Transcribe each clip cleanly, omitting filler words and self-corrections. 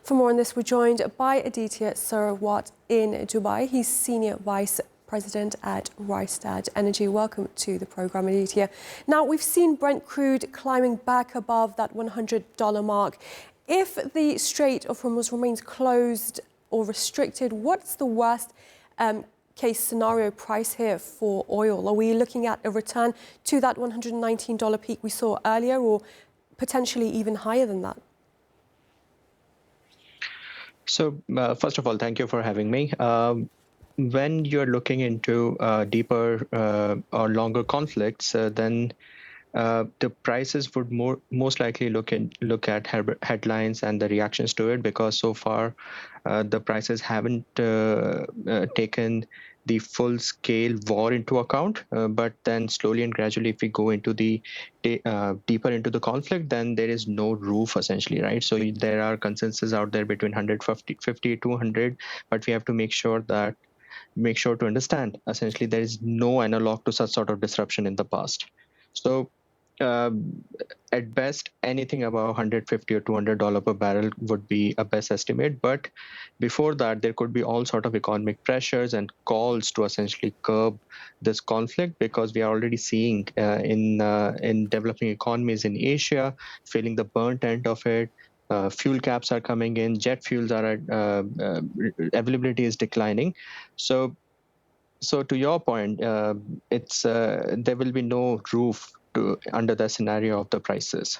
For more on this, we're joined by Aditya Saraswat in Dubai. He's Senior Vice President at Rystad Energy. Welcome to the program, Aditya. Now, we've seen Brent crude climbing back above that $100 mark. If the Strait of Hormuz remains closed or restricted, what's the worst case scenario price here for oil? Are we looking at a return to that $119 peak we saw earlier, or potentially even higher than that? So, first of all, thank you for having me. When you're looking into deeper or longer conflicts, then the prices would most likely look at headlines and the reactions to it, because so far the prices haven't taken the full-scale war into account. But then slowly and gradually, if we go into the deeper into the conflict, then there is no roof essentially, right? So there are consensus out there between 150, 200, but we have to make sure to understand essentially there is no analog to such sort of disruption in the past. So at best, anything above $150 or $200 per barrel would be a best estimate. But before that, there could be all sort of economic pressures and calls to essentially curb this conflict, because we are already seeing in developing economies in Asia feeling the burnt end of it. Fuel caps are coming in, jet fuels are availability is declining. So to your point, there will be no roof under the scenario of the prices.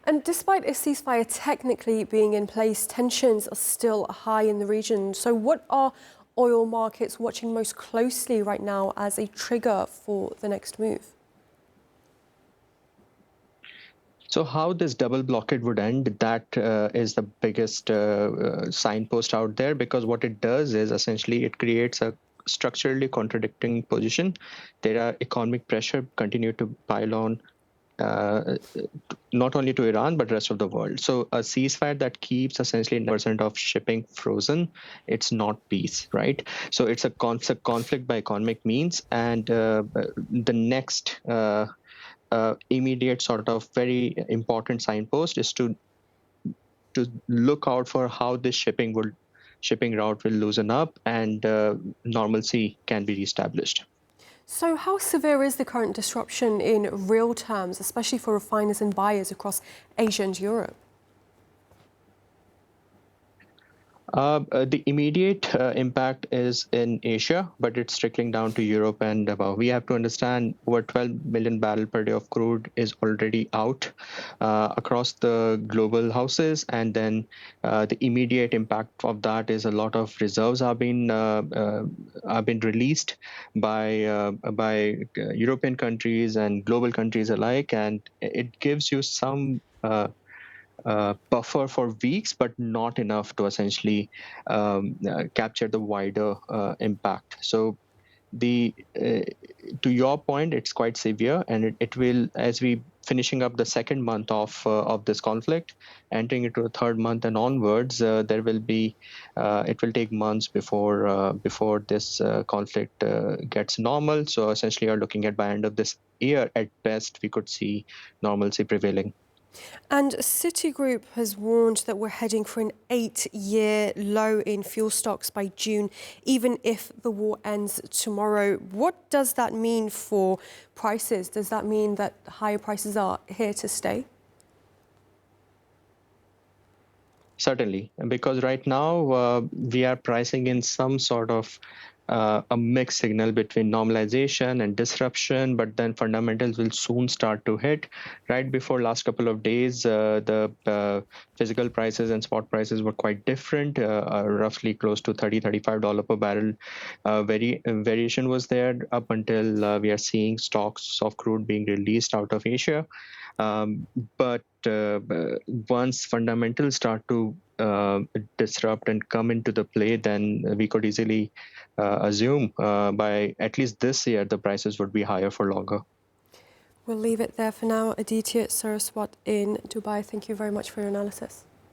And despite a ceasefire technically being in place, tensions are still high in the region. So what are oil markets watching most closely right now as a trigger for the next move? So how this double blockade would end, that is the biggest signpost out there, because what it does is essentially it creates a structurally contradicting position. There are economic pressure continue to pile on not only to Iran, but rest of the world. So a ceasefire that keeps essentially 90% of shipping frozen, it's not peace, right? So it's a conflict by economic means. And the next immediate sort of very important signpost is to look out for how this shipping route will loosen up and normalcy can be reestablished. So how severe is the current disruption in real terms, especially for refiners and buyers across Asia and Europe? The immediate impact is in Asia, but it's trickling down to Europe and above. We have to understand over 12 million barrel per day of crude is already out across the global houses, and then the immediate impact of that is a lot of reserves have been released by European countries and global countries alike, and it gives you some buffer for weeks, but not enough to essentially capture the wider impact. So to your point, it's quite severe, and it will, as we finishing up the second month of this conflict, entering into the third month and onwards, there will be it will take months before this conflict gets normal. So essentially, you're looking at by end of this year, at best, we could see normalcy prevailing. And Citigroup has warned that we're heading for an 8-year low in fuel stocks by June, even if the war ends tomorrow. What does that mean for prices? Does that mean that higher prices are here to Certainly, because right now we are pricing in some sort of a mixed signal between normalization and disruption, but then fundamentals will soon start to hit. Right before last couple of days, the physical prices and spot prices were quite different, roughly close to $30-$35 per barrel. Variation was there up until we are seeing stocks of crude being released out of Asia. But once fundamentals start to disrupt and come into the play, then we could easily assume by at least this year the prices would be higher for longer. We'll leave it there for now. Aditya Saraswat in Dubai, thank you very much for your analysis.